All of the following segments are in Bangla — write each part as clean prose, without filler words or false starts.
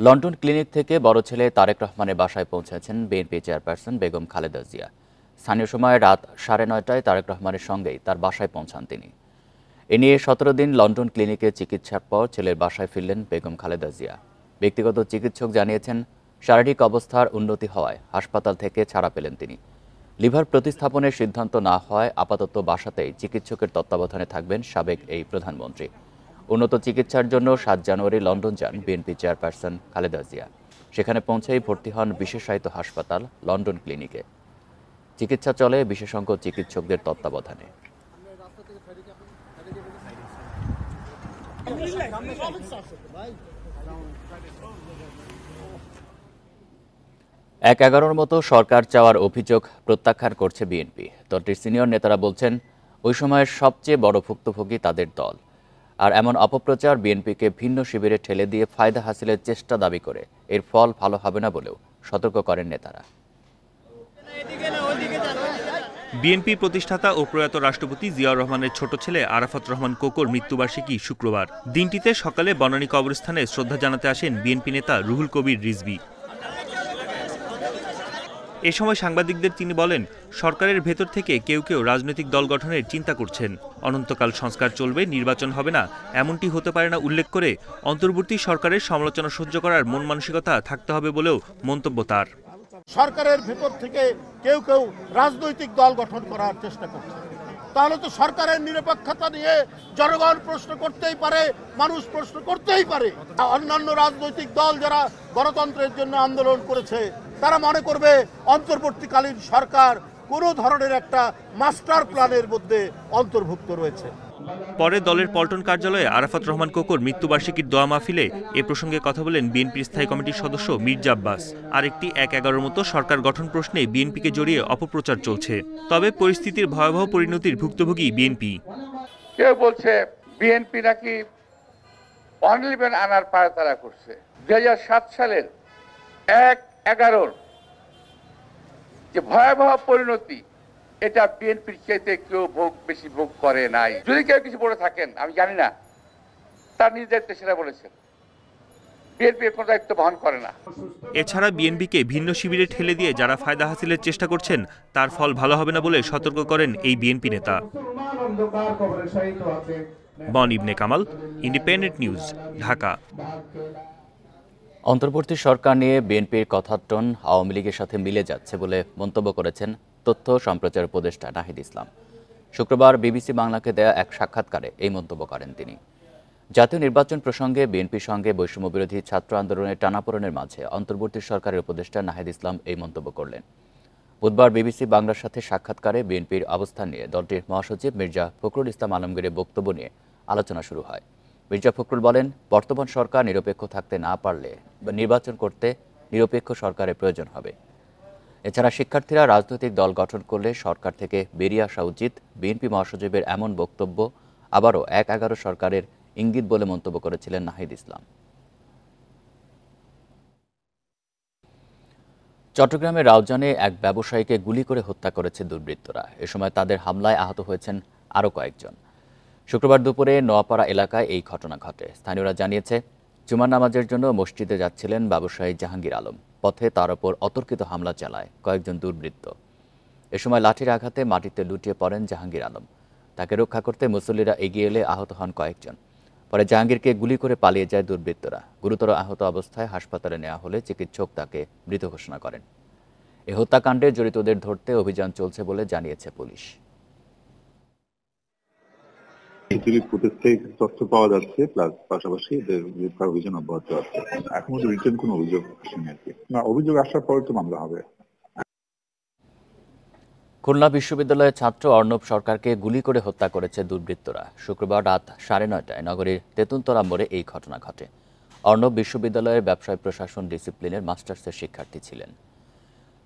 লন্ডন ক্লিনিক থেকে বড় ছেলে তারেক রহমানের বাসায় পৌঁছেছেন বিএনপি চেয়ারপারসন বেগম খালেদা জিয়া। স্থানীয় সময় রাত 9:30টায় তারেক রহমানের সঙ্গেই তার বাসায় পৌঁছান তিনি। এ নিয়ে 17 দিন লন্ডন ক্লিনিকে চিকিৎসার পর ছেলের বাসায় ফিরলেন বেগম খালেদা জিয়া। ব্যক্তিগত চিকিৎসক জানিয়েছেন, শারীরিক অবস্থার উন্নতি হওয়ায় হাসপাতাল থেকে ছাড়া পেলেন তিনি। লিভার প্রতিস্থাপনের সিদ্ধান্ত না হওয়ায় আপাতত বাসাতেই চিকিৎসকের তত্ত্বাবধানে থাকবেন সাবেক এই প্রধানমন্ত্রী। উন্নত চিকিৎসার জন্য 7 জানুয়ারি লন্ডন যান বিএনপি চেয়ারপারসন খালেদা জিয়া। সেখানে পৌঁছেই ভর্তি হন বিশেষায়িত হাসপাতাল লন্ডন ক্লিনিকে। চিকিৎসা চলে বিশেষজ্ঞ চিকিৎসকদের তত্ত্বাবধানে। এক 11-র মতো সরকার চাওয়ার অভিযোগ প্রত্যাখ্যান করছে বিএনপি। দলটির সিনিয়র নেতারা বলছেন, ওই সময়ের সবচেয়ে বড় ভুক্তভোগী তাদের দল। আর এমন অপপ্রচার বিএনপিকে ভিন্ন শিবিরে ঠেলে দিয়ে ফায়দা হাসিলের চেষ্টা দাবি করে এর ফল ভালো হবে না বলেও সতর্ক করেন নেতারা। বিএনপি প্রতিষ্ঠাতা ও প্রয়াত রাষ্ট্রপতি জিয়াউর রহমানের ছোট ছেলে আরাফাত রহমান কোকোর মৃত্যুবার্ষিকী শুক্রবার। দিনটিতে সকালে বনানী কবরস্থানে শ্রদ্ধা জানাতে আসেন বিএনপি নেতা রুহুল কবির রিজভী। এ সময় সাংবাদিকদের তিনি বলেন, সরকারের ভেতর থেকে কেউ কেউ রাজনৈতিক দল গঠনের চিন্তা করছেন। অনন্তকাল সংস্কার চলবে, নির্বাচন হবে না, এমনটি হতে পারে না উল্লেখ করে অন্তর্বর্তী সরকারের সমালোচনা সহ্য করার মন মানসিকতা থাকতে হবে বলেও মন্তব্য তার। সরকারের ভেতর থেকে কেউ কেউ রাজনৈতিক দল গঠন করার চেষ্টা করছে, তাহলে তো সরকারের নিরপেক্ষতা নিয়ে জনগণ প্রশ্ন করতেই পারে, মানুষ প্রশ্ন করতেই পারে। অন্যান্য রাজনৈতিক দল যারা গণতন্ত্রের জন্য আন্দোলন করেছে তারা মনে করবে অন্তর্বর্তীকালীন সরকার কোনো ধরনের একটা মাস্টার প্ল্যানের মধ্যে অন্তর্ভুক্ত রয়েছে। পরে দলের পল্টন কার্যালয়ে আরাফাত রহমান কোকোর মৃত্যুবার্ষিকীর দোয়া মাহফিলে এ প্রসঙ্গে কথা বলেন বিএনপির স্থায়ী কমিটির সদস্য মির্জা আব্বাস। আরেকটি 1-11-র মতো সরকার গঠন প্রশ্নে বিএনপিকে জড়িয়ে অপপ্রচার চলছে। তবে পরিস্থিতির ভয়াবহ পরিণতির ভুক্তভোগী বিএনপি। কেউ বলছে বিএনপি নাকি 111 আনার পায়তারা করছে। 2007 সালের 1-11-র যে ভয়াবহ পরিণতি, এটা বিএনপির চাইতে কেউ বেশি ভোগ করে নাই। যদি কেউ কিছু বলে থাকেন আমি জানি না, তার নিজ দায়িত্বে সেটা বলেছেন। বিএনপি কোনো দায়িত্ব বহন করে না। এছাড়া বিএনপিকে ভিন্ন শিবিরে ঠেলে দিয়ে যারা ফায়দা হাসিলের চেষ্টা করছেন তার ফল ভালো হবে না বলে সতর্ক করেন এই বিএনপি নেতা। বন ইবনে কামাল, ইন্ডিপেন্ডেন্ট নিউজ, ঢাকা। অন্তর্বর্তী সরকার নিয়ে বিএনপির কথার টোন আওয়ামী লীগের সাথে মিলে যাচ্ছে বলে মন্তব্য করেছেন তথ্য সম্প্রচার উপদেষ্টা নাহিদ ইসলাম। শুক্রবার বিবিসি বাংলাকে দেয়া এক সাক্ষাৎকারে এই মন্তব্য করেন তিনি। জাতীয় নির্বাচন প্রসঙ্গে বিএনপির সঙ্গে বৈষম্যবিরোধী ছাত্র আন্দোলনের টানাপোড়েনের মাঝে অন্তর্বর্তী সরকারের উপদেষ্টা নাহিদ ইসলাম এই মন্তব্য করলেন। বুধবার বিবিসি বাংলার সাথে সাক্ষাৎকারে বিএনপির অবস্থান নিয়ে দলটির মহাসচিব মির্জা ফখরুল ইসলাম আলমগীরের বক্তব্য নিয়ে আলোচনা শুরু হয়। মির্জা ফখরুল বলেন, বর্তমান সরকার নিরপেক্ষ থাকতে না পারলে নির্বাচন করতে নিরপেক্ষ সরকারের প্রয়োজন হবে। এছাড়া শিক্ষার্থীরা রাজনৈতিক দল গঠন করলে সরকার থেকে বেরিয়ে আসা উচিত। বিএনপি মহাসচিবের এমন বক্তব্য আবারও 1-11 সরকারের ইঙ্গিত বলে মন্তব্য করেছিলেন নাহিদ ইসলাম। চট্টগ্রামের রাউজানে এক ব্যবসায়ীকে গুলি করে হত্যা করেছে দুর্বৃত্তরা। এ সময় তাদের হামলায় আহত হয়েছেন আরও কয়েকজন। শুক্রবার দুপুরে নোয়াপাড়া এলাকায় এই ঘটনা ঘটে। স্থানীয়রা জানিয়েছে, জুমার নামাজের জন্য মসজিদে যাচ্ছিলেন ব্যবসায়ী জাহাঙ্গীর আলম। পথে তার ওপর অতর্কিত হামলা চালায় কয়েকজন দুর্বৃত্ত। এ সময় লাঠির আঘাতে মাটিতে লুটিয়ে পড়েন জাহাঙ্গীর আলম। তাকে রক্ষা করতে মুসল্লিরা এগিয়ে এলে আহত হন কয়েকজন। পরে জাহাঙ্গীরকে গুলি করে পালিয়ে যায় দুর্বৃত্তরা। গুরুতর আহত অবস্থায় হাসপাতালে নেওয়া হলে চিকিৎসক তাকে মৃত ঘোষণা করেন। এ হত্যাকাণ্ডে জড়িতদের ধরতে অভিযান চলছে বলে জানিয়েছে পুলিশ। তথ্য পাওয়া যাচ্ছে, প্লাস পাশাপাশি এদের গ্রেফতার অভিযান অব্যাহত আছে। এখন রিটার্ন কোনো অভিযোগ আসেনি আর কি। না, অভিযোগ আসার পরে তো মামলা হবে। খুলনা বিশ্ববিদ্যালয়ের ছাত্র অর্ণব সরকারকে গুলি করে হত্যা করেছে দুর্বৃত্তরা। শুক্রবার রাত 9:30টায় নগরীর তেঁতুলতলা মোড়ে এই ঘটনা ঘটে। অর্ণব বিশ্ববিদ্যালয়ের ব্যবসায় প্রশাসন ডিসিপ্লিনের মাস্টার্সের শিক্ষার্থী ছিলেন।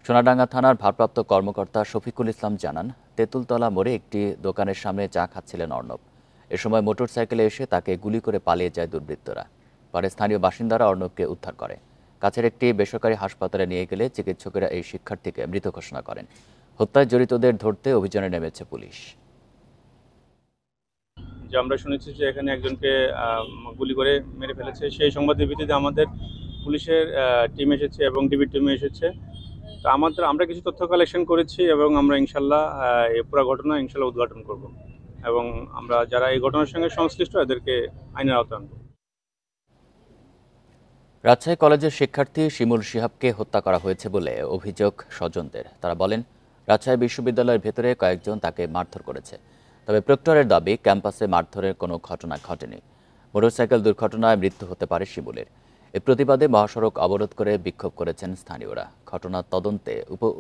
সোনাডাঙ্গা থানার ভারপ্রাপ্ত কর্মকর্তা শফিকুল ইসলাম জানান, তেঁতুলতলা মোড়ে একটি দোকানের সামনে চা খাচ্ছিলেন অর্ণব। এ সময় মোটরসাইকেলে এসে তাকে গুলি করে পালিয়ে যায় দুর্বৃত্তরা। পরে স্থানীয় বাসিন্দারা অর্ণবকে উদ্ধার করে। কাছের একটি বেসরকারি হাসপাতালে নিয়ে গেলে চিকিৎসকেরা এই শিক্ষার্থীকে মৃত ঘোষণা করেন। হত্যায় জড়িতদের ধরতে অভিযানে নেমেছে পুলিশ। যে আমরা শুনেছি যে এখানে একজনকে গুলি করে মেরে ফেলেছে, সেই সংবাদের ভিত্তিতে আমাদের পুলিশের টিম এসেছে এবং ডিবি টিম এসেছে। তো আমরা কিছু তথ্য কালেকশন করেছি এবং আমরা ইনশাল্লাহ এই পুরো ঘটনা ইনশাল্লাহ উদ্ঘাটন করব এবং আমরা যারা এই ঘটনার সঙ্গে সংশ্লিষ্ট এদেরকে আইনের আওতায় আনব। রাজশাহী কলেজের শিক্ষার্থী শিমুল শিহাবকে হত্যা করা হয়েছে বলে অভিযোগ স্বজনদের। তারা বলেন, রাজশাহী বিশ্ববিদ্যালয়ের ভেতরে কয়েকজন তাকে মারধর করেছে। তবে প্রক্টরের দাবি, ক্যাম্পাসে মারধরের কোনো ঘটনা ঘটেনি। মোটরসাইকেল দুর্ঘটনায় মৃত্যু হতে পারে শিমুলের। এর প্রতিবাদে মহাসড়ক অবরোধ করে বিক্ষোভ করেছেন স্থানীয়রা। ঘটনার তদন্তে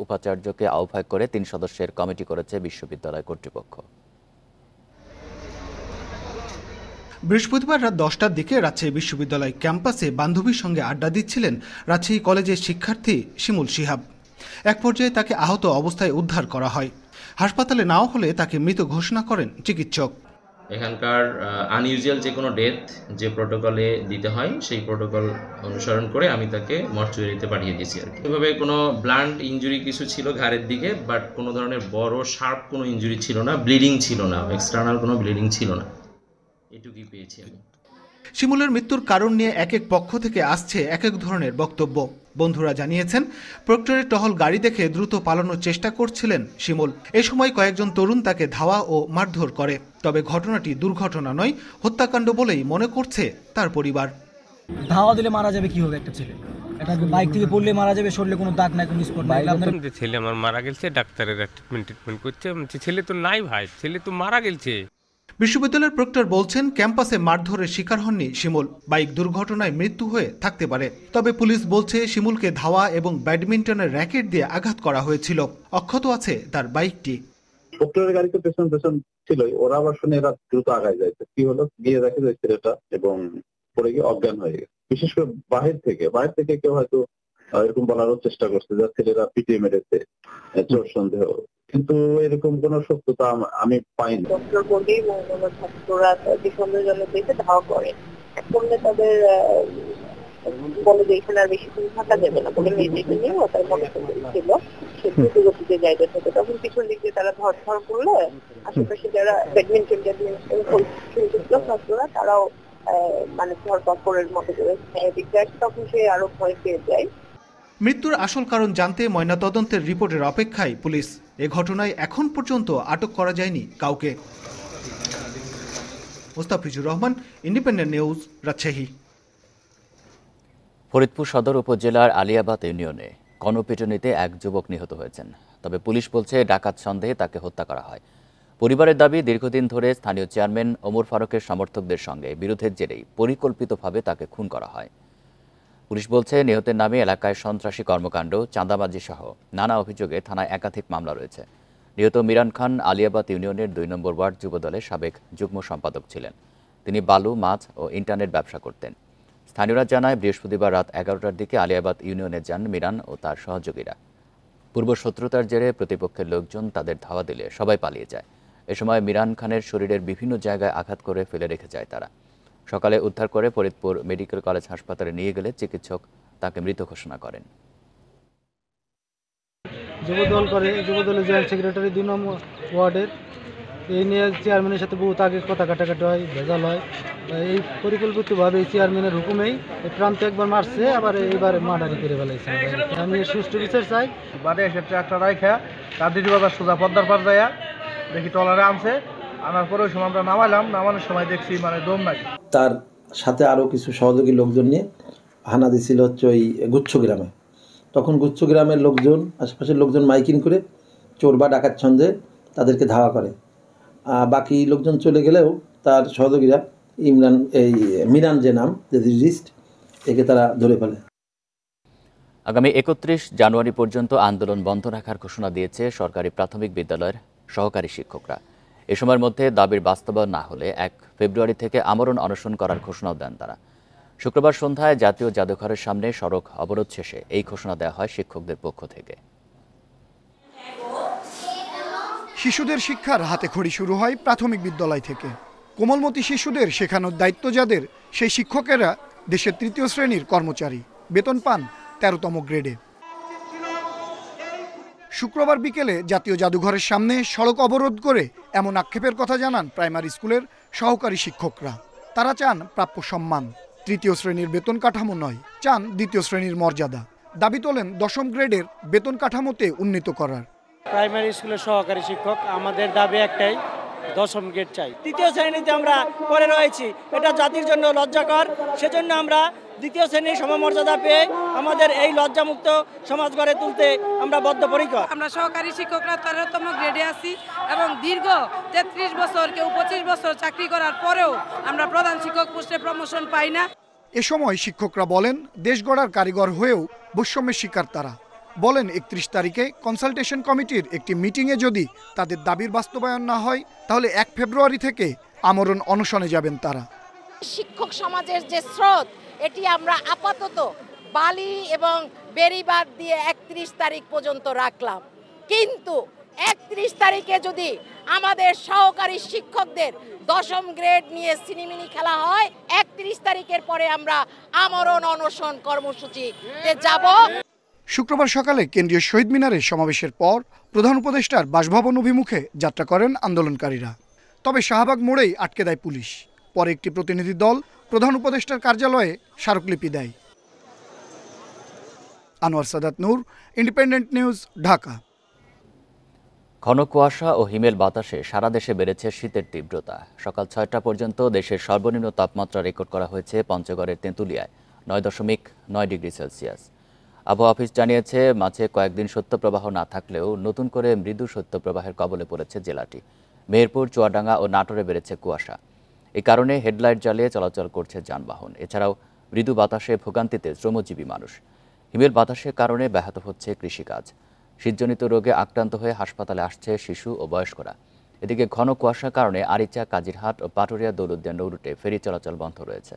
উপাচার্যকে আহ্বায়ক করে 3 সদস্যের কমিটি করেছে বিশ্ববিদ্যালয় কর্তৃপক্ষ। বৃহস্পতিবার রাত 10টার দিকে রাজশাহী বিশ্ববিদ্যালয় ক্যাম্পাসে বান্ধবীর সঙ্গে আড্ডা দিচ্ছিলেন রাজশাহী কলেজের শিক্ষার্থী শিমুল শিহাব। এক পর্যায়ে তাকে আহত অবস্থায় উদ্ধার করা হয়। হাসপাতালে নেওয়া হলে তাকে মৃত ঘোষণা করেন চিকিৎসক। এখানকার আনইউজুয়াল যে কোনো ডেথ যে প্রোটোকলে দিতে হয় সেই প্রোটোকল অনুসরণ করে আমি তাকে মর্চুয়ারিতে পাঠিয়ে দিয়েছি আর কি। এভাবে কোনো ব্লান্ট ইনজুরি কিছু ছিল ঘাড়ের দিকে, বাট কোনো ধরনের বড় শার্প কোনো ইনজুরি ছিল না, ব্লিডিং ছিল না, এক্সটার্নাল কোনো ব্লিডিং ছিল না, এটুকুই পেয়েছি আমি। শিমুলের মৃত্যুর কারণ নিয়ে এক এক পক্ষ থেকে আসছে এক এক ধরনের বক্তব্য। বন্ধুরা জানিয়েছেন, প্রক্টরের টহল গাড়ি দেখে দ্রুত পালানোর চেষ্টা করছিলেন শিমুল। এ সময় কয়েকজন তরুণ তাকে ধাওয়া ও মারধর করে। তবে ঘটনাটি দুর্ঘটনা নয়, হত্যাকাণ্ড বলেই মনে করছে তার পরিবার। ধাওয়া দিলে মারা যাবে কি হবে? একটা ছেলে একটা বাইক থেকে পড়লে মারা যাবে, শরীরে কোনো দাগ নাই, কোনো স্পট নাই। ছেলে আমার মারা গেছে, ডাক্তারের ট্রিটমেন্ট করছে। ছেলে তো নাই ভাই, ছেলে তো মারা গেছে। বিশ্ববিদ্যালয়ের প্রক্টর বলছেন, ক্যাম্পাসে মারধরের শিকার হননি শিমুল। বাইক দুর্ঘটনায় মৃত্যু হয়ে থাকতে পারে। তবে পুলিশ বলছে শিমুলকে ধাওয়া এবং ব্যাডমিন্টনের র্যাকেট দিয়ে আঘাত করা হয়েছিল। অক্ষত আছে তার বাইকটি। প্রক্টরের গাড়িতে পেছন ছিল, ওরা আবার শুনে এরা দ্রুত আগায় যাইছে। কি হলো, গিয়ে দেখে যে ছেলেটা এবং পরে গিয়ে অজ্ঞান হয়ে গেছে। বিশেষ করে বাহির থেকে কেউ হয়তো এরকম বলারও চেষ্টা করছে যে ছেলেরা পিটিয়ে মেরেছে, চোর সন্দেহ, কিন্তু এরকম কোন সত্যতা আমি পাইনি। ডক্টর বলি এবং ছাত্ররা যে সন্দেহজনক দেখে ধাওয়া করে, এখন তাদের বলে যে এখানে আর বেশি দিন থাকা যাবে না বলে নিজেকে নিয়ে তার মনে ছিল সে দ্রুতগতিতে যাইতে থাকে। তখন পিছন দিক দিয়ে তারা ধর করলে আশেপাশে যারা ব্যাডমিন্টন খেলছিল ছাত্ররা, তারাও মানে ধরপড়ের মতো করে দিক যায়। তখন সে আরো ভয় পেয়ে যায়। মৃত্যুর আসল কারণ জানতে ময়নাতদন্তের রিপোর্টের অপেক্ষায় পুলিশ। এ ঘটনায় এখন পর্যন্ত আটক করা যায়নি কাউকে। Mustafizur Rahman, Independent News, Rajshahi. ফরিদপুর সদর উপজেলার আলিয়াবাদ ইউনিয়নে গণপিটুনিতে এক যুবক নিহত হয়েছেন। তবে পুলিশ বলছে, ডাকাত সন্দেহে তাকে হত্যা করা হয়। পরিবারের দাবি, দীর্ঘদিন ধরে স্থানীয় চেয়ারম্যান ওমর ফারুকের সমর্থকদের সঙ্গে বিরোধের জেরেই পরিকল্পিতভাবে তাকে খুন করা হয়। পুলিশ বলছে, নিহতের নামে এলাকায় সন্ত্রাসী কর্মকাণ্ড, চাঁদাবাজি সহ নানা অভিযোগে থানায় একাধিক মামলা রয়েছে। নিহত মিরান খান আলিয়াবাদ ইউনিয়নের 2 নম্বর ওয়ার্ড যুবদলের সাবেক যুগ্ম সম্পাদক ছিলেন। তিনি বালু, মাছ ও ইন্টারনেট ব্যবসা করতেন। স্থানীয়রা জানায়, বৃহস্পতিবার রাত 11টার দিকে আলিয়াবাদ ইউনিয়নে যান মিরান ও তার সহযোগীরা। পূর্ব শত্রুতার জেরে প্রতিপক্ষের লোকজন তাদের ধাওয়া দিলে সবাই পালিয়ে যায়। এ সময় মিরান খানের শরীরের বিভিন্ন জায়গায় আঘাত করে ফেলে রেখে যায় তারা। সকালে উদ্ধার করে ফরিদপুর মেডিকেল কলেজ হাসপাতালে নিয়ে গেলে চিকিৎসক তাকে মৃত ঘোষণা করেন। যুবদলের জয়েন্ট সেক্রেটারি 2 নম্বর ওয়ার্ডের এই নিয়ে চেয়ারম্যানের সাথে বহুত আগে কথা কাটাকাটি হয়, ভেজাল হয়। এই পরিকল্পিতভাবে চেয়ারম্যানের হুকুমেই প্রান্ত একবার মারছে, আবার এইবার মার্ডারি করে ফেলাইছে। আমি সুষ্ঠু বিচার চাই। বাদে এসে ট্রাক্টর রাইখা কাদিরি বাজার সোজা পদ্মার পার যাইয়া দেখি ট্রলারে আনছে। আনার পরে ওই সময় আমরা নামানোর সময় দেখছি মানে দম নাই। তার সাথে আরও কিছু সহযোগী লোকজন নিয়ে হানা দিছিল হচ্ছে ওই গুচ্ছ গ্রামে। তখন গুচ্ছ গ্রামের লোকজন, আশেপাশের লোকজন মাইকিং করে চোর বা ডাকাত সন্দেহে তাদেরকে ধাওয়া করে। বাকি লোকজন চলে গেলেও তার সহযোগীরা মিরান যে নাম, যে রিজিস্ট, একে তারা ধরে ফেলে। আগামী 31 জানুয়ারি পর্যন্ত আন্দোলন বন্ধ রাখার ঘোষণা দিয়েছে সরকারি প্রাথমিক বিদ্যালয়ের সহকারী শিক্ষকরা। এ সময়ের মধ্যে দাবির বাস্তবায়ন না হলে 1 ফেব্রুয়ারি থেকে আমরণ অনশন করার ঘোষণাও দেন তারা। শুক্রবার সন্ধ্যায় জাতীয় জাদুঘরের সামনে সড়ক অবরোধ শেষে এই ঘোষণা দেওয়া হয় শিক্ষকদের পক্ষ থেকে। শিশুদের শিক্ষার হাতেখড়ি শুরু হয় প্রাথমিক বিদ্যালয় থেকে। কোমলমতি শিশুদের শেখানোর দায়িত্ব যাদের, সেই শিক্ষকেরা দেশের 3য় শ্রেণীর কর্মচারী, বেতন পান 13তম গ্রেডে। শুক্রবার বিকেলে জাতীয় জাদুঘরের সামনে সড়ক অবরোধ করে এমন আক্ষেপের কথা জানান প্রাইমারি স্কুলের সহকারী শিক্ষকরা। তারা চান প্রাপ্য সম্মান। তৃতীয় শ্রেণীর বেতন কাঠামো নয়, চান দ্বিতীয় শ্রেণীর মর্যাদা। দাবি তোলেন দশম গ্রেডের বেতন কাঠামোতে উন্নীত করার। প্রাইমারি স্কুলের সহকারী শিক্ষক, আমাদের দাবি একটাই, দশম গ্রেড চাই। তৃতীয় শ্রেণীতে আমরা পড়ে রয়েছি, এটা জাতির জন্য লজ্জাকর। সেজন্য আমরা দ্বিতীয় শ্রেণীর সমমর্যাদা পেয়ে আমাদের এই লজ্জামুক্ত সমাজ গড়ে তুলতে আমরা বদ্ধপরিকর। আমরা সহকারী শিক্ষকরা 13তম গ্রেডে আছি এবং দীর্ঘ 33 বছর কেউ 25 বছর চাকরি করার পরেও আমরা প্রধান শিক্ষক পোস্টে প্রমোশন পাই না। এ সময় শিক্ষকরা বলেন, দেশ গড়ার কারিগর হয়েও বৈষম্যের শিকার তারা। বলেন 31 তারিখে কনসালটেশন কমিটির একটি মিটিংয়ে যদি তাদের দাবির বাস্তবায়ন না হয় তাহলে 1 ফেব্রুয়ারি থেকে আমরণ অনশনে যাবেন তারা। শিক্ষক সমাজের যে স্রোত, এটি আমরা আপাতত বালি এবং বেড়িবাঁধ দিয়ে 31 তারিখ পর্যন্ত রাখলাম, কিন্তু 31 তারিখে যদি আমাদের সহকারী শিক্ষকদের দশম গ্রেড নিয়ে সিনেমিনি খেলা হয়, 31 তারিখের পরে আমরা আমরণ অনশন কর্মসূচিতে যাব। শুক্রবার সকালে কেন্দ্রীয় শহীদ মিনারে সমাবেশের পর প্রধান উপদেষ্টার বাসভবন অভিমুখে যাত্রা করেন আন্দোলনকারীরা। তবে শাহবাগ মোড়েই আটকে দেয় পুলিশ। পরে একটি প্রতিনিধি দল প্রধান উপদেষ্টার কার্যালয়ে স্মারকলিপি দেয়। আনোয়ার সাদাত নূর, ইন্ডিপেন্ডেন্ট নিউজ, ঢাকা। ঘন কুয়াশা ও হিমেল বাতাসে সারা দেশে বেড়েছে শীতের তীব্রতা। সকাল 6টা পর্যন্ত দেশের সর্বনিম্ন তাপমাত্রা রেকর্ড করা হয়েছে পঞ্চগড়ের তেঁতুলিয়ায় 9.9 ডিগ্রি সেলসিয়াস। আবহাওয়া অফিস জানিয়েছে, মাঝে কয়েকদিন শৈত্যপ্রবাহ না থাকলেও নতুন করে মৃদু শৈত্যপ্রবাহের কবলে পড়েছে জেলাটি। মেহেরপুর, চুয়াডাঙ্গা ও নাটোরে বেড়েছে কুয়াশা। এই কারণে হেডলাইট জ্বালিয়ে চলাচল করছে যানবাহন। এছাড়াও মৃদু বাতাসে ভোগান্তিতে শ্রমজীবী মানুষ। হিমেল বাতাসের কারণে ব্যাহত হচ্ছে কৃষিকাজ। শীতজনিত রোগে আক্রান্ত হয়ে হাসপাতালে আসছে শিশু ও বয়স্করা। এদিকে ঘন কুয়াশার কারণে আরিচা, কাজিরহাট ও পাটুরিয়া দৌলতদিয়া নৌরুটে ফেরি চলাচল বন্ধ রয়েছে।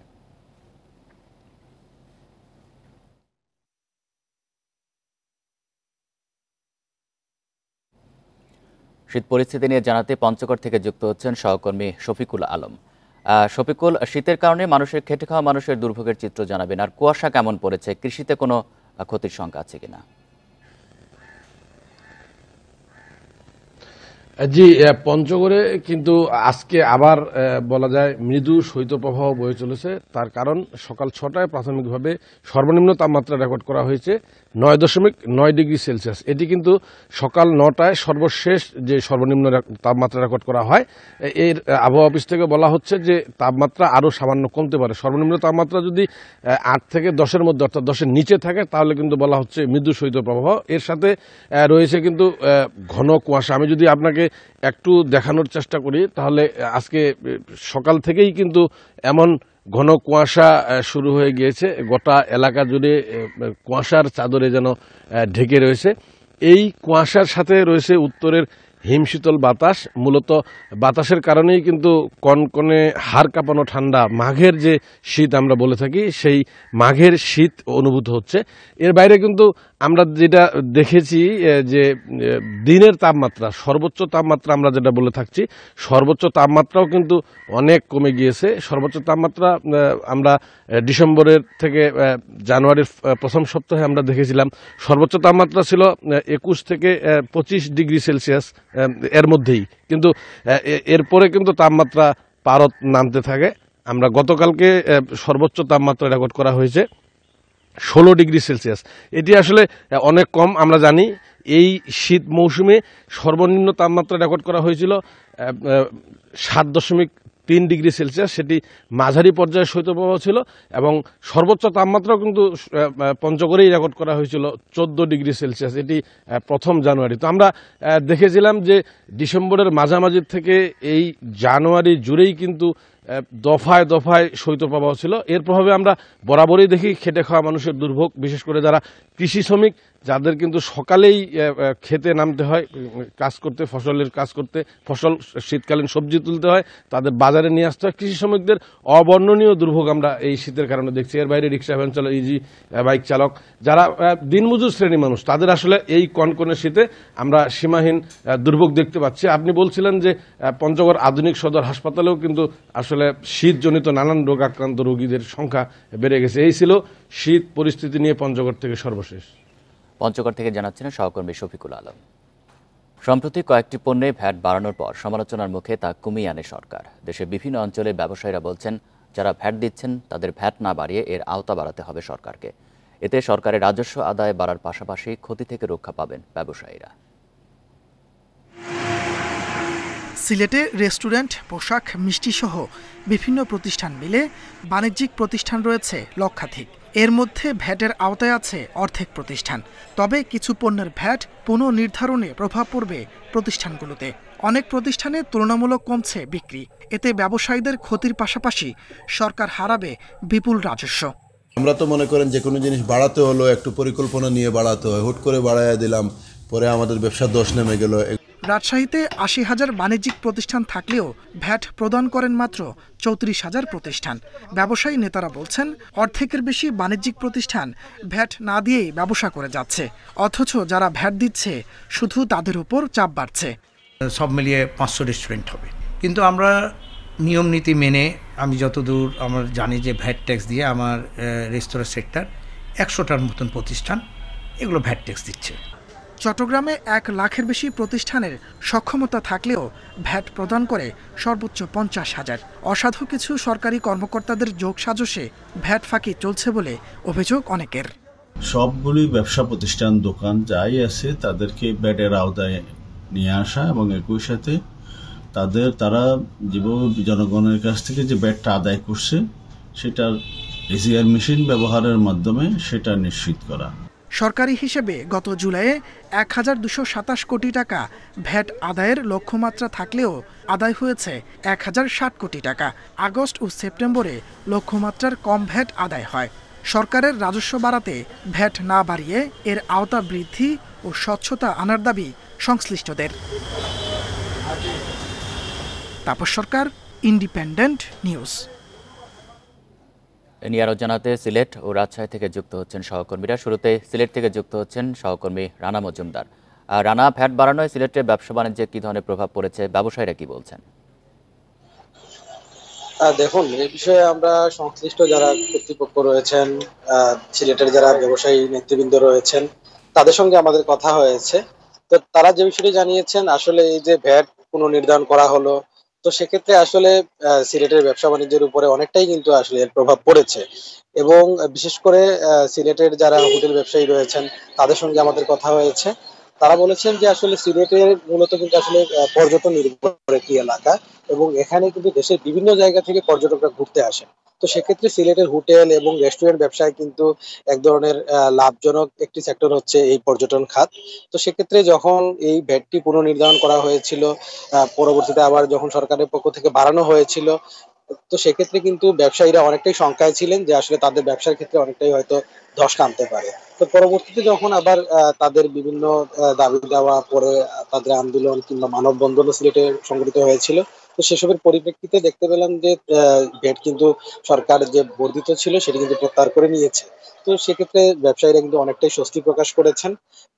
শীত পরিস্থিতি নিয়ে জানাতে পঞ্চগড় থেকে যুক্ত হচ্ছেন সহকর্মী শফিকুল আলম। শফিকুল, শীতের কারণে মানুষের খেটে খাওয়া মানুষের দুর্ভোগের চিত্র জানাবেন, আর কুয়াশা কেমন পড়েছে, কৃষিতে কোনো ক্ষতির শঙ্কা আছে কিনা? জি, পঞ্চগড়ে কিন্তু আজকে আবার বলা যায় মৃদু শৈত্যপ্রবাহ বয়ে চলেছে। তার কারণ সকাল 6টায় প্রাথমিকভাবে সর্বনিম্ন তাপমাত্রা রেকর্ড করা হয়েছে 9.9 ডিগ্রি সেলসিয়াস। এটি কিন্তু সকাল 9টায় সর্বশেষ যে সর্বনিম্ন তাপমাত্রা রেকর্ড করা হয়। এর আবহাওয়া অফিস থেকে বলা হচ্ছে যে তাপমাত্রা আরও সামান্য কমতে পারে। সর্বনিম্ন তাপমাত্রা যদি 8 থেকে 10-এর মধ্যে অর্থাৎ 10-এর নিচে থাকে তাহলে কিন্তু বলা হচ্ছে মৃদু শৈত্যপ্রবাহ। এর সাথে রয়েছে কিন্তু ঘন কুয়াশা। আমি যদি আপনাকে একটু দেখানোর চেষ্টা করি তাহলে আজকে সকাল থেকেই কিন্তু এমন ঘন কুয়াশা শুরু হয়ে গিয়েছে, গোটা এলাকা জুড়ে কুয়াশার চাদরে যেন ঢেকে রয়েছে। এই কুয়াশার সাথে রয়েছে উত্তরের হিমশীতল বাতাস। মূলত বাতাসের কারণেই কিন্তু কনকনে হাড় কাঁপানো ঠান্ডা মাঘের যে শীত আমরা বলে থাকি, সেই মাঘের শীত অনুভূত হচ্ছে। এর বাইরে কিন্তু আমরা যেটা দেখেছি যে দিনের তাপমাত্রা, সর্বোচ্চ তাপমাত্রা আমরা যেটা বলে থাকছি, সর্বোচ্চ তাপমাত্রাও কিন্তু অনেক কমে গিয়েছে। সর্বোচ্চ তাপমাত্রা আমরা ডিসেম্বরের থেকে জানুয়ারির প্রথম সপ্তাহে আমরা দেখেছিলাম সর্বোচ্চ তাপমাত্রা ছিল 21 থেকে 25 ডিগ্রি সেলসিয়াস এর মধ্যেই, কিন্তু এরপরে কিন্তু তাপমাত্রা পারদ নামতে থাকে। আমরা গতকালকে সর্বোচ্চ তাপমাত্রা রেকর্ড করা হয়েছে 16 ডিগ্রি সেলসিয়াস। এটি আসলে অনেক কম। আমরা জানি এই শীত মৌসুমে সর্বনিম্ন তাপমাত্রা রেকর্ড করা হয়েছিল 7.3 ডিগ্রি সেলসিয়াস। সেটি মাঝারি পর্যায়ে শৈত্যপ্রবাহ ছিল এবং সর্বোচ্চ তাপমাত্রাও কিন্তু পঞ্চগড়েই রেকর্ড করা হয়েছিল 14 ডিগ্রি সেলসিয়াস। এটি 1 জানুয়ারি। তো আমরা দেখেছিলাম যে ডিসেম্বরের মাঝামাঝি থেকে এই জানুয়ারি জুড়েই কিন্তু দফায় দফায় শৈত্যপ্রবাহ ছিল। এর প্রভাবে আমরা বরাবরই দেখি খেটে খাওয়া মানুষের দুর্ভোগ, বিশেষ করে যারা কৃষি শ্রমিক, যাদের কিন্তু সকালেই খেতে নামতে হয় কাজ করতে, ফসলের কাজ করতে, ফসল শীতকালীন সবজি তুলতে হয়, তাদের বাজারে নিয়ে আসতে হয়। কৃষি শ্রমিকদের অবর্ণনীয় দুর্ভোগ আমরা এই শীতের কারণে দেখছি। এর বাইরে রিক্সা ভ্যান চালক, ইজি বাইক চালক, যারা দিনমজুর শ্রেণীর মানুষ, তাদের আসলে এই কনকনে শীতে আমরা সীমাহীন দুর্ভোগ দেখতে পাচ্ছি। আপনি বলছিলেন যে পঞ্চগড় আধুনিক সদর হাসপাতালেও কিন্তু আসলে শীতজনিত নানান রোগ আক্রান্ত রোগীদের সংখ্যা বেড়ে গেছে। এই ছিল শীত পরিস্থিতি নিয়ে পঞ্চগড় থেকে সর্বশেষ। পঞ্চগড় থেকে জানাচ্ছেন সহকর্মী শফিকুল আলম। সম্প্রতি কয়েকটি পণ্যে ভ্যাট বাড়ানোর পর সমালোচনার মুখে তা কমিয়ে আনে সরকার। দেশের বিভিন্ন অঞ্চলের ব্যবসায়ীরা বলছেন, যারা ভ্যাট দিচ্ছেন তাদের ভ্যাট না বাড়িয়ে এর আওতা বাড়াতে হবে সরকারকে। এতে সরকারের রাজস্ব আদায় বাড়ার পাশাপাশি ক্ষতি থেকে রক্ষা পাবেন ব্যবসায়ীরা। সিলেটে রেস্টুরেন্ট, পোশাক, মিষ্টি সহ বিভিন্ন প্রতিষ্ঠান মিলে বাণিজ্যিক প্রতিষ্ঠান রয়েছে লক্ষাধিক। এর মধ্যে ভ্যাটের আওতায় আছে অর্ধেক প্রতিষ্ঠান। তবে কিছু পণ্যের ভ্যাট পুনঃনির্ধারণে প্রভাব পড়বে প্রতিষ্ঠানগুলোতে। অনেক প্রতিষ্ঠানে তুলনামূলক কমছে বিক্রি। এতে ব্যবসায়ীদের ক্ষতির পাশাপাশি সরকার হারাবে বিপুল রাজস্ব। আমরা তো মনে করেন যে কোনো জিনিস বাড়াতে হলো একটু পরিকল্পনা নিয়ে বাড়াতে হয়, হুট করে বাড়াইয়া দিলাম, পরে আমাদের ব্যবসার দোষ নেমে গেল। রাজশাহীতে ৮০,০০০ বাণিজ্যিক প্রতিষ্ঠান থাকলেও ভ্যাট প্রদান করেন মাত্র ৩৪,০০০ প্রতিষ্ঠান। ব্যবসায়ী নেতারা বলছেন, অর্ধেকের বেশি বাণিজ্যিক প্রতিষ্ঠান ভ্যাট না দিয়েই ব্যবসা করে যাচ্ছে, অথচ যারা ভ্যাট দিচ্ছে শুধু তাদের উপর চাপ বাড়ছে। সব মিলিয়ে ৫০০ রেস্টুরেন্ট হবে, কিন্তু আমরা নিয়ম নীতি মেনে, আমি যতদূর আমার জানি যে ভ্যাট ট্যাক্স দিয়ে আমার রেস্তোরাঁ সেক্টর ১০০টার মতন প্রতিষ্ঠান এগুলো ভ্যাট ট্যাক্স দিচ্ছে। চট্টগ্রামে ১ লাখের বেশি প্রতিষ্ঠানের সক্ষমতা থাকলেও ভ্যাট প্রদান করে সর্বোচ্চ ৫০,০০০। অসাধু কিছু সরকারি কর্মকর্তাদের যোগসাজশে ভ্যাট ফাঁকি চলছে বলে অভিযোগ অনেকের। সবগুলি ব্যবসা প্রতিষ্ঠান, দোকান যাই আছে তাদেরকে ভ্যাটের আওতায় নিয়ে আসা এবং একই সাথে তারা জনগণের কাছ থেকে যে ভ্যাটটা আদায় করছে সেটার এসিআর মেশিন ব্যবহারের মাধ্যমে সেটা নিশ্চিত করা। সরকারি হিসেবে গত জুলাইয়ে ১,২২৭ কোটি টাকা ভ্যাট আদায়ের লক্ষ্যমাত্রা থাকলেও আদায় হয়েছে ১,০৬০ কোটি টাকা। আগস্ট ও সেপ্টেম্বরে লক্ষ্যমাত্রার কম ভ্যাট আদায় হয়। সরকারের রাজস্ব বাড়াতে ভ্যাট না বাড়িয়ে এর আওতা বৃদ্ধি ও স্বচ্ছতা আনার দাবি সংশ্লিষ্টদের। তাপস সরকার, ইন্ডিপেন্ডেন্ট নিউজ। এ নিয়ে আরও জানাতে সিলেট ও রাজশাহী থেকে যুক্ত হচ্ছেন সহকর্মীরা। শুরুতে সিলেট থেকে যুক্ত হচ্ছেন সহকর্মী রানা মজুমদার। রানা, ভ্যাট বাড়ানোয় সিলেটে ব্যবসা বাণিজ্যে কী ধরনের প্রভাব পড়েছে, ব্যবসায়ীরা কি বলছেন? দেখুন, এই বিষয়ে আমরা সংশ্লিষ্ট যারা কর্তৃপক্ষ রয়েছেন, সিলেটের যারা ব্যবসায়ী নেতৃবৃন্দ রয়েছেন, তাদের সঙ্গে আমাদের কথা হয়েছে। তো তারা যে বিষয়টি জানিয়েছেন, আসলে এই যে ভ্যাট পুনর্নির্ধারণ করা হলো, তো সেক্ষেত্রে আসলে সিলেটের ব্যবসা বাণিজ্যের উপরে অনেকটাই কিন্তু আসলে এর প্রভাব পড়েছে। এবং বিশেষ করে সিলেটের যারা হোটেল ব্যবসায়ী রয়েছেন তাদের সঙ্গে আমাদের কথা হয়েছে। তারা বলেছেন যে আসলে সিলেটের মূলত কিন্তু আসলে পর্যটন নির্ভর একটি এলাকা এবং এখানে কিন্তু দেশের বিভিন্ন জায়গা থেকে পর্যটকরা ঘুরতে আসেন। তো সেক্ষেত্রে সিলেটের হোটেল এবং রেস্টুরেন্ট ব্যবসায় কিন্তু এক ধরনের লাভজনক একটি সেক্টর হচ্ছে এই পর্যটন খাত। তো সেক্ষেত্রে যখন এই ভ্যাটটি পুনর্নির্ধারণ করা হয়েছিল, পরবর্তীতে আবার যখন সরকারের পক্ষ থেকে বাড়ানো হয়েছিল, তো সেক্ষেত্রে কিন্তু ব্যবসায়ীরা অনেকটাই শঙ্কায় ছিলেন যে আসলে তাদের ব্যবসার ক্ষেত্রে অনেকটাই হয়তো ধস নামতে পারে। তো পরবর্তীতে যখন আবার তাদের বিভিন্ন দাবি দেওয়া পরে তাদের আন্দোলন কিংবা মানববন্ধনও সিলেটে সংগঠিত হয়েছিল, তো সেসবের পরিপ্রেক্ষিতে দেখতে পেলাম যে ভ্যাট কিন্তু সরকার যে বর্ধিত ছিল সেটি কিন্তু প্রত্যাহার করে নিয়েছে। তো সেক্ষেত্রে ব্যবসায়ীরা কিন্তু অনেকটাই স্বস্তি প্রকাশ করেছেন।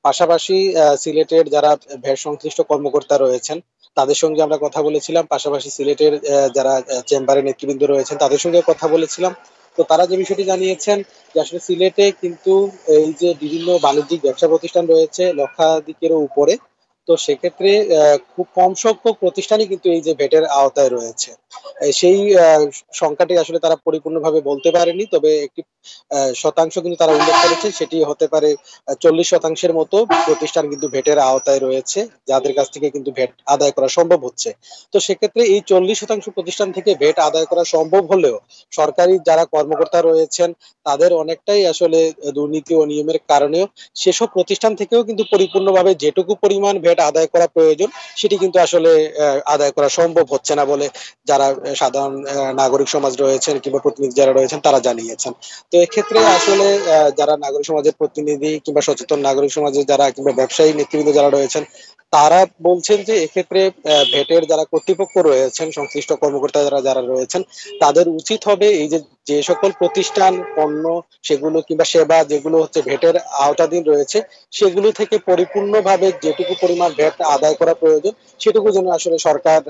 পাশাপাশি সিলেটের যারা ভ্যাট সংশ্লিষ্ট কর্মকর্তা রয়েছেন তাদের সঙ্গে আমরা কথা বলেছিলাম, পাশাপাশি সিলেটের যারা চেম্বারের নেতৃবৃন্দ রয়েছেন তাদের সঙ্গে কথা বলেছিলাম। তো তারা যে বিষয়টি জানিয়েছেন যে আসলে সিলেটে কিন্তু এই যে বিভিন্ন বাণিজ্যিক ব্যবসা প্রতিষ্ঠান রয়েছে লক্ষাধিকেরও উপরে, তো সেক্ষেত্রে খুব কম সংখ্যক প্রতিষ্ঠানই কিন্তু এই যে ভ্যাটের আওতায় রয়েছে। সেই সংখ্যাটি আসলে তারা পরিপূর্ণভাবে বলতে পারেনি, তবে একটি শতাংশ কিন্তু তারা উল্লেখ করেছে, সেটি হতে পারে 40% মতো প্রতিষ্ঠান কিন্তু ভ্যাটের আওতায় রয়েছে, যাদের কাছ থেকে কিন্তু ভ্যাট আদায় করা সম্ভব হচ্ছে। তো সেক্ষেত্রে এই 40% প্রতিষ্ঠান থেকে ভ্যাট আদায় করা সম্ভব হলেও সরকারি যারা কর্মকর্তা রয়েছেন তাদের অনেকটাই আসলে দুর্নীতি ও নিয়মের কারণেও সেসব প্রতিষ্ঠান থেকেও কিন্তু পরিপূর্ণভাবে যেটুকু পরিমাণ ভ্যাট আদায় করা প্রয়োজন সেটি কিন্তু আসলে আদায় করা সম্ভব হচ্ছে না বলে যারা সাধারণ নাগরিক সমাজ রয়েছেন কিংবা প্রতিনিধি যারা রয়েছেন তারা জানিয়েছেন। তো এক্ষেত্রে আসলে যারা নাগরিক সমাজের প্রতিনিধি কিংবা সচেতন নাগরিক সমাজের যারা কিংবা ব্যবসায়ী নেতৃবৃন্দ যারা রয়েছেন তারা বলছেন যে এক্ষেত্রে ভ্যাটের যারা কর্তৃপক্ষ রয়েছেন, সংশ্লিষ্ট কর্মকর্তা যারা রয়েছেন তাদের উচিত হবে এই যে সকল প্রতিষ্ঠান পণ্য সেগুলো কিংবা সেবা যেগুলো হচ্ছে ভ্যাটের আওতাধীন রয়েছে সেগুলো থেকে পরিপূর্ণভাবে যেটুকু পরিমাণ ভ্যাট আদায় করা প্রয়োজন সেটুকু যেন আসলে সরকার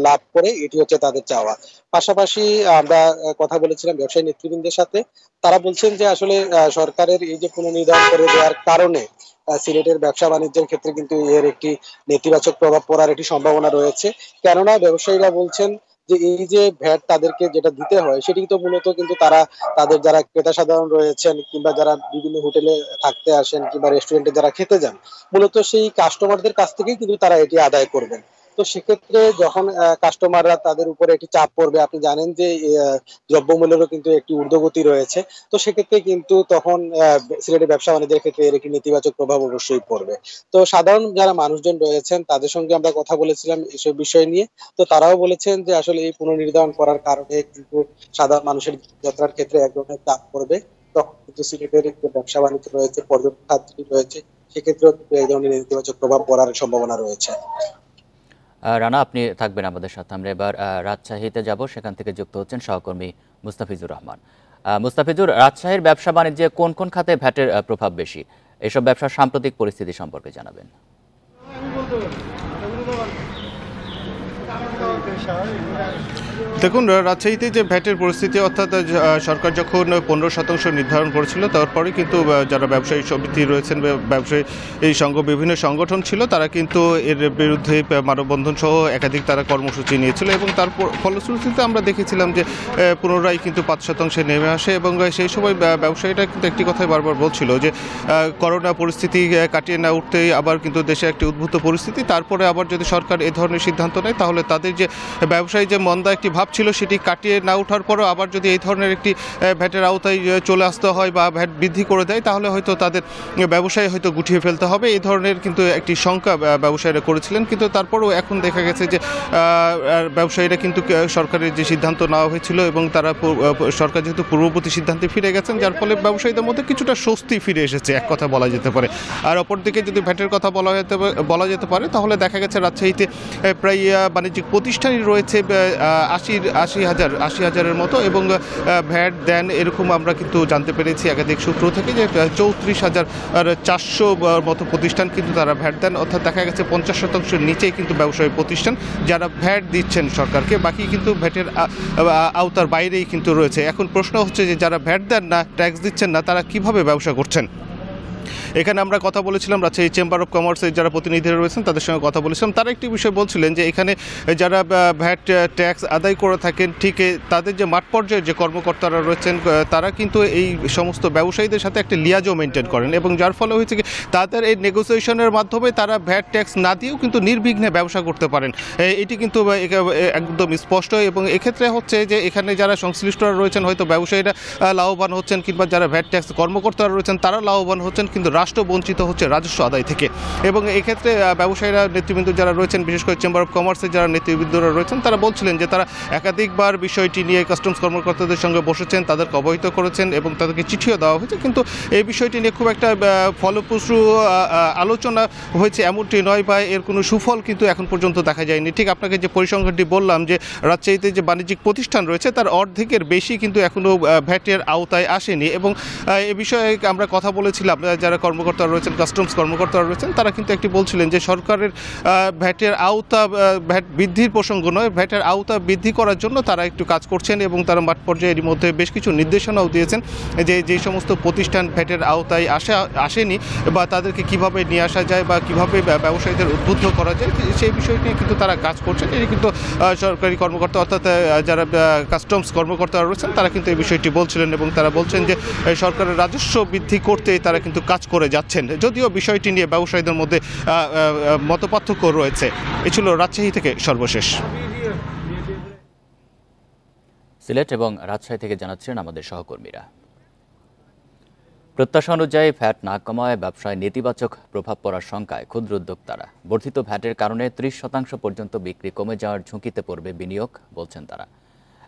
লাভ করে, এটি হচ্ছে তাদের চাওয়া। পাশাপাশি আমরা কথা বলেছিলাম ব্যবসায়ী নেতৃবৃন্দের সাথে, তারা বলছেন যে আসলে সরকারের এই যে পুনর্নির্ধারণ করে দেওয়ার কারণে সিলেটের ব্যবসা বাণিজ্যের ক্ষেত্রে কিন্তু এর একটি নেতিবাচক প্রভাব পড়ার একটি সম্ভাবনা রয়েছে। কেননা ব্যবসায়ীরা বলছেন যে এই যে ভ্যাট তাদেরকে যেটা দিতে হয় সেটি তো মূলত কিন্তু তারা তাদের যারা ক্রেতা সাধারণ রয়েছেন কিংবা যারা বিভিন্ন হোটেলে থাকতে আসেন কিংবা রেস্টুরেন্টে যারা খেতে যান, মূলত সেই কাস্টমারদের কাছ থেকেই কিন্তু তারা এটি আদায় করবেন। তো সেক্ষেত্রে যখন কাস্টমাররা তাদের উপরে একটি চাপ পড়বে, আপনি জানেন যে দ্রব্যমূল্যেরও কিন্তু একটি ঊর্ধ্বগতি রয়েছে, তো সেক্ষেত্রে কিন্তু তখন সিলেটের ব্যবসা বাণিজ্যের ক্ষেত্রে এর একটি নেতিবাচক প্রভাব অবশ্যই পড়বে। তো সাধারণ যারা মানুষজন রয়েছেন তাদের সঙ্গে আমরা কথা বলেছিলাম এসব বিষয় নিয়ে, তো তারাও বলেছেন যে আসলে এই পুনর্নির্ধারণ করার কারণে কিন্তু সাধারণ মানুষের যাত্রার ক্ষেত্রে এক ধরনের চাপ পড়বে। তখন কিন্তু সিলেটের যে ব্যবসা বাণিজ্য রয়েছে, পর্যটন খাতটি রয়েছে, সেক্ষেত্রেও কিন্তু এই ধরনের নেতিবাচক প্রভাব পড়ার সম্ভাবনা রয়েছে। রানা, আপনি থাকবেন আমাদের সাথে। আমরা এবার রাজশাহীতে যাব, সেখান থেকে যুক্ত হচ্ছেন সহকর্মী মুস্তাফিজুর রহমান। মুস্তাফিজুর, রাজশাহীর ব্যবসা বাণিজ্যে কোন কোন খাতে ভ্যাটের প্রভাব বেশি? এসব ব্যবসার সাম্প্রতিক পরিস্থিতি সম্পর্কে জানাবেন। দেখুন, রাজশাহীতে যে ভ্যাটের পরিস্থিতি, অর্থাৎ সরকার যখন 15% নির্ধারণ করেছিল, তারপরে কিন্তু যারা ব্যবসায়ী সমিতি রয়েছেন, ব্যবসায়ী এই বিভিন্ন সংগঠন ছিল, তারা কিন্তু এর বিরুদ্ধে মানববন্ধন সহ একাধিক তারা কর্মসূচি নিয়েছিল এবং তার ফলশ্রুতিতে আমরা দেখেছিলাম যে পুনরায় কিন্তু 5% নেমে আসে। এবং সেই সময় ব্যবসায়ীরা কিন্তু একটি কথাই বারবার বলছিল যে করোনা পরিস্থিতি কাটিয়ে না উঠতেই আবার কিন্তু দেশে একটি উদ্ভূত পরিস্থিতি, তারপরে আবার যদি সরকার এ ধরনের সিদ্ধান্ত নেয় তাহলে তাদের যে ব্যবসায়ী যে মন্দা একটি ভাব ছিল সেটি কাটিয়ে না ওঠার পরও আবার যদি এই ধরনের একটি ভ্যাটের আওতায় চলে আসতে হয় বা ভ্যাট বৃদ্ধি করে দেয় তাহলে হয়তো তাদের ব্যবসায় হয়তো গুটিয়ে ফেলতে হবে, এই ধরনের কিন্তু একটি শঙ্কা ব্যবসায়ীরা করেছিলেন। কিন্তু তারপরেও এখন দেখা গেছে যে ব্যবসায়ীরা কিন্তু সরকারের যে সিদ্ধান্ত নেওয়া হয়েছিল এবং তারা সরকার যেহেতু পূর্ববর্তী সিদ্ধান্তে ফিরে গেছেন, যার ফলে ব্যবসায়ীদের মধ্যে কিছুটা স্বস্তি ফিরে এসেছে, এক কথা বলা যেতে পারে। আর অপরদিকে যদি ভ্যাটের কথা বলা যেতে পারে তাহলে দেখা গেছে রাজশাহীতে প্রায় বাণিজ্যিক প্রতিষ্ঠানই রয়েছে ৮০,০০০-৮০,০০০-এর মতো, এবং ভ্যাট দেন এরকম আমরা কিন্তু জানতে পেরেছি একাধিক সূত্র থেকে যে ৩৪,৪০০ মতো প্রতিষ্ঠান কিন্তু তারা ভ্যাট দেন, অর্থাৎ দেখা গেছে 50%-এর নিচেই কিন্তু ব্যবসায়ী প্রতিষ্ঠান যারা ভ্যাট দিচ্ছেন সরকারকে, বাকি কিন্তু ভ্যাটের আওতার বাইরেই কিন্তু রয়েছে। এখন প্রশ্ন হচ্ছে যে যারা ভ্যাট দেন না, ট্যাক্স দিচ্ছেন না, তারা কিভাবে ব্যবসা করছেন? এখানে আমরা কথা বলেছিলাম রাজশাহী চেম্বার অফ কমার্সের যারা প্রতিনিধিরা রয়েছেন তাদের সঙ্গে কথা বলেছিলাম, তারা একটি বিষয় বলছিলেন যে এখানে যারা ভ্যাট ট্যাক্স আদায় করে থাকেন, ঠিক তাদের যে মাঠ পর্যায়ে যে কর্মকর্তারা রয়েছেন তারা কিন্তু এই সমস্ত ব্যবসায়ীদের সাথে একটা লিয়াজও মেনটেন করেন, এবং যার ফলে হয়েছে কি তাদের এই নেগোসিয়েশনের মাধ্যমে তারা ভ্যাট ট্যাক্স না দিয়েও কিন্তু নির্বিঘ্নে ব্যবসা করতে পারেন। এটি কিন্তু একদম স্পষ্ট, এবং এক্ষেত্রে হচ্ছে যে এখানে যারা সংশ্লিষ্টরা রয়েছেন হয়তো ব্যবসায়ীরা লাভবান হচ্ছেন, কিংবা যারা ভ্যাট ট্যাক্স কর্মকর্তারা রয়েছেন তারা লাভবান হচ্ছেন, কিন্তু রাষ্ট্র বঞ্চিত হচ্ছে রাজস্ব আদায় থেকে। এবং এক্ষেত্রে ব্যবসায়ীরা নেতৃবৃন্দ যারা রয়েছেন, বিশেষ করে চেম্বার অফ কমার্সের যারা নেতৃবৃন্দরা রয়েছেন, তারা বলছিলেন যে তারা একাধিকবার বিষয়টি নিয়ে কাস্টমস কর্মকর্তাদের সঙ্গে বসেছেন, তাদেরকে অবহিত করেছেন এবং তাদেরকে চিঠিও দেওয়া হয়েছে, কিন্তু এই বিষয়টি নিয়ে খুব একটা ফলপ্রসূ আলোচনা হয়েছে এমনটি নয়, বা এর কোনো সুফল কিন্তু এখন পর্যন্ত দেখা যায়নি। ঠিক আপনাকে যে পরিসংখ্যানটি বললাম যে রাজশাহীতে যে বাণিজ্যিক প্রতিষ্ঠান রয়েছে তার অর্ধেকের বেশি কিন্তু এখনও ভ্যাটের আওতায় আসেনি, এবং এ বিষয়ে আমরা কথা বলেছিলাম যারা কর্মকর্তারা রয়েছেন, কাস্টমস কর্মকর্তারা রয়েছেন, তারা কিন্তু একটি বলছিলেন যে সরকারের ভ্যাটের আওতা, ভ্যাট বৃদ্ধির প্রসঙ্গ নয়, ভ্যাটের আওতা বৃদ্ধি করার জন্য তারা একটু কাজ করছেন, এবং তারা মাঠ পর্যায়ে এর মধ্যে বেশ কিছু নির্দেশনাও দিয়েছেন যে সমস্ত প্রতিষ্ঠান ভ্যাটের আওতায় আসেনি বা তাদেরকে কিভাবে নিয়ে আসা যায় বা কিভাবে ব্যবসায়ীদের উদ্বুদ্ধ করা যায়, সেই বিষয় নিয়ে কিন্তু তারা কাজ করছেন। এটি কিন্তু সরকারি কর্মকর্তা অর্থাৎ যারা কাস্টমস কর্মকর্তারা রয়েছেন তারা কিন্তু এই বিষয়টি বলছিলেন, এবং তারা বলছেন যে সরকারের রাজস্ব বৃদ্ধি করতে তারা কিন্তু কাজ করে যাচ্ছেন, যদিও বিষয়টি নিয়ে ব্যবসায়ীদের মধ্যে মতপার্থক্য রয়েছে। এ ছিল রাজশাহী থেকে সর্বশেষ। সিলেট এবং রাজশাহী থেকে জানাচ্ছেন আমাদের সহকর্মীরা। প্রত্যাশা অনুযায়ী ভ্যাট না কমায় ব্যবসায় নেতিবাচক প্রভাব পড়ার শঙ্কায় ক্ষুদ্র উদ্যোক্তারা। বর্ধিত ভ্যাটের কারণে 30% পর্যন্ত বিক্রি কমে যাওয়ার ঝুঁকিতে পড়বে বিনিয়োগ, বলছেন তারা।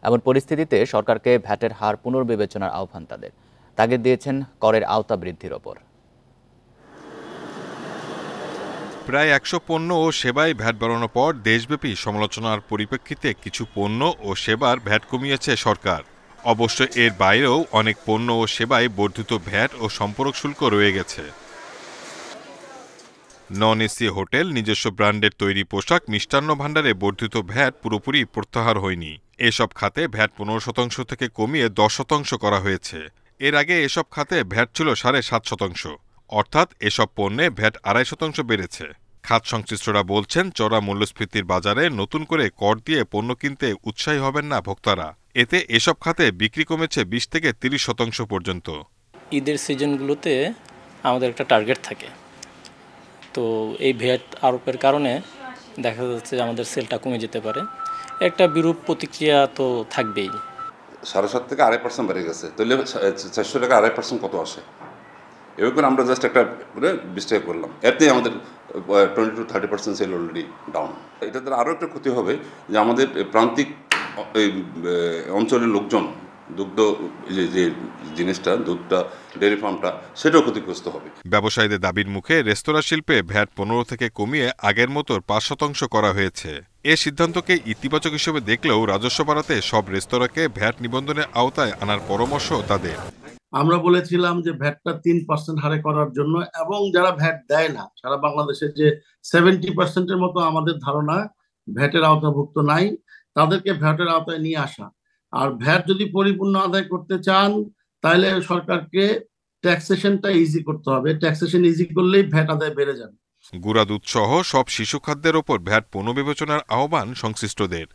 এমন পরিস্থিতিতে সরকারকে ভ্যাটের হার পুনর্বিবেচনার আহ্বান তাদের। তাগিদ দিয়েছেন করের আওতা বৃদ্ধির ওপর। প্রায় 100 পণ্য ও সেবায় ভ্যাট বাড়ানোর পর দেশব্যাপী সমালোচনার পরিপ্রেক্ষিতে কিছু পণ্য ও সেবার ভ্যাট কমিয়েছে সরকার। অবশ্য এর বাইরেও অনেক পণ্য ও সেবায় বর্ধিত ভ্যাট ও সম্পর্ক শুল্ক রয়ে গেছে। নন এসি হোটেল, নিজস্ব ব্র্যান্ডের তৈরি পোশাক, মিষ্টান্ন ভাণ্ডারে বর্ধিত ভ্যাট পুরোপুরি প্রত্যাহার হয়নি। এসব খাতে ভ্যাট 15% থেকে কমিয়ে 10% করা হয়েছে। এর আগে এসব খাতে ভ্যাট ছিল 7.5%, অর্থাৎ এসব পণ্যে ভ্যাট 2.5% বেড়েছে। খাত সংশ্লিষ্টরা বলছেন, চড়া মূল্যস্ফীতির বাজারে নতুন করে কর দিয়ে পণ্য কিনতে উৎসাহী হবেন না ভোক্তারা। এতে এসব খাতে বিক্রি কমেছে 20 থেকে 30% পর্যন্ত। ঈদের সিজনগুলোতে আমাদের একটা টার্গেট থাকে, তো এই ভ্যাট আরোপের কারণে দেখা যাচ্ছে যে আমাদের সেলটা কমে যেতে পারে। একটা বিরূপ প্রতিক্রিয়া তো থাকবেই। 7.5 থেকে 2.5% বেড়ে গেছে, তাহলে 400 টাকা 2.5% কত আসে? এবার করে আমরা জাস্ট একটা 20 টাকা করলাম, এতে আমাদের 20 to 30% সেল অলরেডি ডাউন। এটা দ্বারা আরও একটা ক্ষতি হবে যে আমাদের প্রান্তিক অঞ্চলের লোকজন দুগ্ধ যে জিনিসটা, দুধটা, ডেয়ারি ফার্মটা, সেটাও ক্ষতিগ্রস্ত হবে। ব্যবসায়ীদের দাবির মুখে রেস্তোরাঁ শিল্পে ভ্যাট 15 থেকে কমিয়ে আগের মতো 5% করা হয়েছে। এ সিদ্ধান্তকে ইতিবাচক হিসেবে দেখলেও রাজস্ব বাড়াতে সব রেস্তোরাঁকে ভ্যাট নিবন্ধনের আওতায় আনার পরামর্শ তাদের। আমরা বলেছিলাম যে ভ্যাটটা 3% হারে করার জন্য, এবং যারা ভ্যাট দেয় না সারা বাংলাদেশের যে 70%-এর মতো আমাদের ধারণা ভ্যাটের আওতাভুক্ত নাই, তাদেরকে ভ্যাটের আওতায় নিয়ে আসা। আর ভ্যাট যদি পরিপূর্ণ আদায় করতে চান তাহলে সরকারকে ট্যাক্সেশনটা ইজি করতে হবে। ট্যাক্সেশন ইজি করলেই ভ্যাট আদায় বেড়ে যাবে। গুঁড়া দুধ সহ সব শিশু খাদ্যের ওপর ভ্যাট পুনর্বিবেচনার আহ্বান সংশ্লিষ্টদের।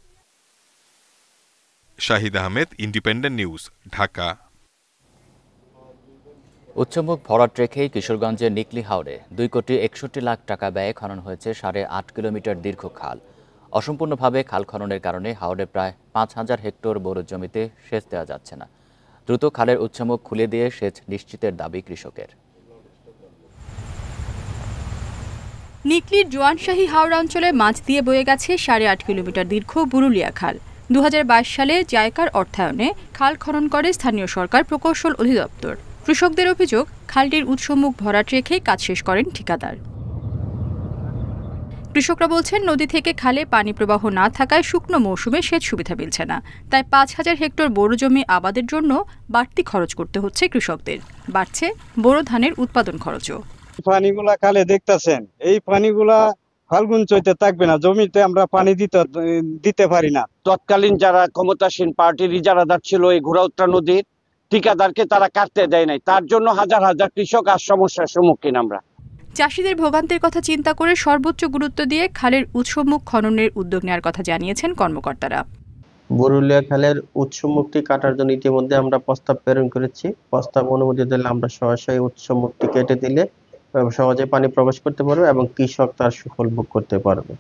Shahid Ahmed, Independent News, Dhaka. উচ্চমুখ ভরাট রেখেই কিশোরগঞ্জের নিকলি হাওরে 2,61,00,000 টাকা ব্যয়ে খনন হয়েছে 8.5 কিলোমিটার দীর্ঘ খাল। অসম্পূর্ণভাবে খাল খননের কারণে হাওরে প্রায় 5,000 হেক্টর বোরো জমিতে সেচ দেওয়া যাচ্ছে না। দ্রুত খালের উচ্চমুখ খুলে দিয়ে সেচ নিশ্চিতের দাবি কৃষকের। নিকলির জোয়ানশাহী হাওড়া অঞ্চলে মাছ দিয়ে বয়ে গেছে 8.5 কিলোমিটার দীর্ঘ বুরুলিয়া খাল। 2022 সালে জায়কার অর্থায়নে খাল খনন করে স্থানীয় সরকার প্রকৌশল অধিদপ্তর। কৃষকদের অভিযোগ, খালটির উৎসমুখ ভরাট রেখেই কাজ শেষ করেন ঠিকাদার। কৃষকরা বলছেন, নদী থেকে খালে পানি প্রবাহ না থাকায় শুকনো মৌসুমে সেচ সুবিধা মিলছে না। তাই 5,000 হেক্টর বোরো জমি আবাদের জন্য বাড়তি খরচ করতে হচ্ছে কৃষকদের। বাড়ছে বোরো ধানের উৎপাদন খরচও। পানিগুলা খালে দেখতেছেন, এই পানিগুলা ফাল্গুন চৈতে থাকবে না, জমিতে আমরা পানি দিতে পারি না। তৎকালীন যারা ক্ষমতাসীন পার্টির ইজারাদার ছিল এই ঘোড়াউত্রা নদীর ঠিকাদারকে তারা কাটতে দেয় নাই, তার জন্য হাজার হাজার কৃষক আজ সমস্যার সম্মুখীন। আমরা চাষিদের ভোগান্তির কথা চিন্তা করে সর্বোচ্চ গুরুত্ব দিয়ে খালের উৎসমুখ খননের উদ্যোগ নেওয়ার কথা জানিয়েছেন কর্মকর্তারা। বরুলিয়া খালের উৎসমুখটি কাটার জন্য ইতিমধ্যে আমরা প্রস্তাব প্রেরণ করেছি। প্রস্তাব অনুমোদিত হলে আমরা সরাসরি উৎসমুখটি কেটে দিলে সহজে পানি প্রবেশ করতে পারবে এবং কৃষক তার সুফল ভোগ করতে পারবে।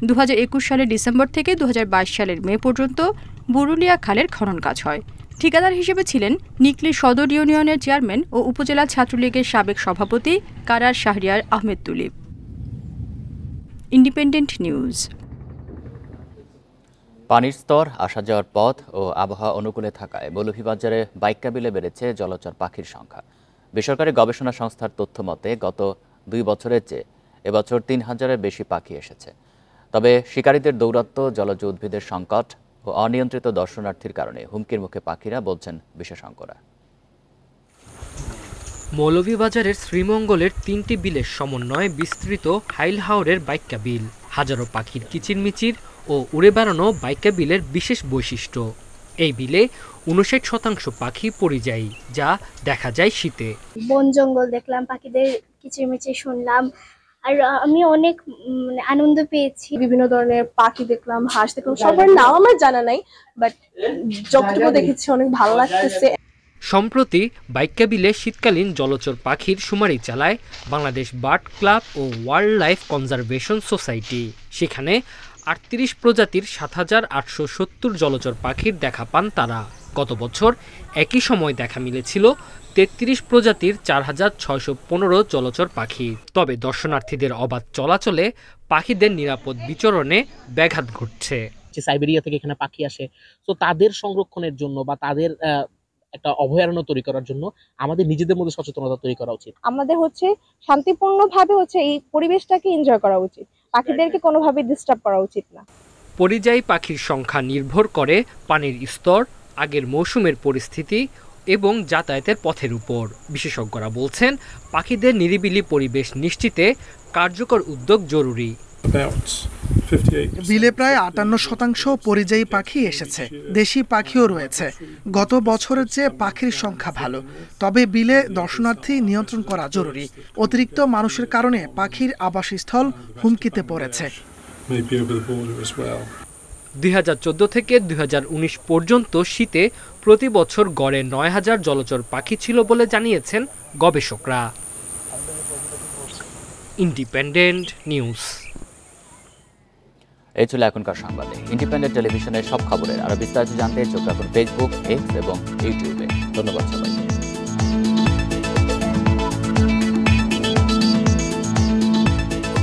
2021 সালের ডিসেম্বর থেকে 2022 সালের মে পর্যন্ত বরুলিয়া খালের খনন কাজ হয়। ঠিকাদার হিসেবে ছিলেন নিকলি সদর ইউনিয়নের চেয়ারম্যান ও উপজেলা ছাত্রলীগের সাবেক সভাপতি কারার শাহরিয়ার আহমেদ তুলিব। Independent news. পানির স্তর, আসা যাওয়ার পথ ও আবহাওয়া অনুকূলে থাকায় মৌলভীবাজারে বাইক্যাবিলে বেড়েছে জলচর পাখির সংখ্যা। বেসরকারি গবেষণা সংস্থার তথ্য মতে গত 2 বছরের চেয়ে এবছর 3,000-এর বেশি পাখি এসেছে। তবে শিকারীদের দৌরাত্ম্য, জলজ উদ্ভিদের সংকট ও অনিয়ন্ত্রিত দর্শনার্থীর কারণে হুমকির মুখে পাখিরা, বলছেন বিশেষজ্ঞরা। মৌলভীবাজারের শ্রীমঙ্গলের 3টি বিলের সমন্বয়ে বিস্তৃত হাইল হাওরের বাইক্কা বিল হাজারো পাখির কিচিরমিচির ও উড়ে বেড়ানো বাইক্কা বিলের বিশেষ বৈশিষ্ট্য। এই বিলে 59% পাখি পরিযায়ী, যা দেখা যায় শীতে। বন জঙ্গল দেখলাম, পাখিদের কিচিরমিচির শুনলাম, আর আমি অনেক আনন্দ পেয়েছি। বিভিন্ন ধরনের পাখি দেখলাম, হাঁস দেখলাম, সবার নাম আমার জানা নাই, বাট যতটুকু দেখেছি অনেক ভালো লাগতেছে। সম্প্রতি বাইক্কা বিলে শীতকালীন জলচর পাখির শুমারি চালায় বাংলাদেশ বার্ড ক্লাব ও ওয়াইল্ড লাইফ কনজারভেশন সোসাইটি। সেখানে 38 প্রজাতির 7,870 জলচর পাখির দেখা পান তারা। গত বছর একই সময় দেখা মিলেছিল 33 প্রজাতির 4,615 জলচর পাখি। তবে দর্শনার্থীদের অবাধ চলাচলে পাখিদের নিরাপদ বিচরণে ব্যাঘাত ঘটছে। সাইবেরিয়া থেকে এখানে পাখি আসে, তো তাদের সংরক্ষণের জন্য বা তাদের একটা অভয়ারণ্য তৈরি করার জন্য আমাদের নিজেদের মধ্যে সচেতনতা তৈরি করা উচিত। আমাদের শান্তিপূর্ণভাবে এই পরিবেশটাকে এনজয় করা উচিত, পাখিদেরকে কোনোভাবে ডিস্টার্ব করা উচিত না। পরিযায়ী পাখির সংখ্যা নির্ভর করে পানির স্তর, আগের মৌসুমের পরিস্থিতি এবং যাতায়াতের পথের উপর। বিশেষজ্ঞরা বলছেন, পাখিদের নিরিবিলি পরিবেশ নিশ্চিতে কার্যকর উদ্যোগ জরুরি। বিলে প্রায় 58% পরিযায়ী পাখি এসেছে, দেশি পাখিও রয়েছে। গত বছরের চেয়ে পাখির সংখ্যা ভালো, তবে বিলে দর্শনার্থী নিয়ন্ত্রণ করা জরুরি। অতিরিক্ত মানুষের কারণে পাখির আবাসস্থল হুমকিতে পড়েছে। 2014 থেকে 2019 পর্যন্ত শীতে প্রতি বছর গড়ে 9000 জলচর পাখি ছিল বলে জানিয়েছেন গবেষকরা। Independent news. এই ছিল এখনকার সংবাদে। ইন্ডিপেন্ডেন্ট টেলিভিশনের সব খবরের আরো বিস্তারিত জানতে চোখ রাখুন ফেসবুক, এক্স এবং ইউটিউবে। ধন্যবাদ সবাইকে।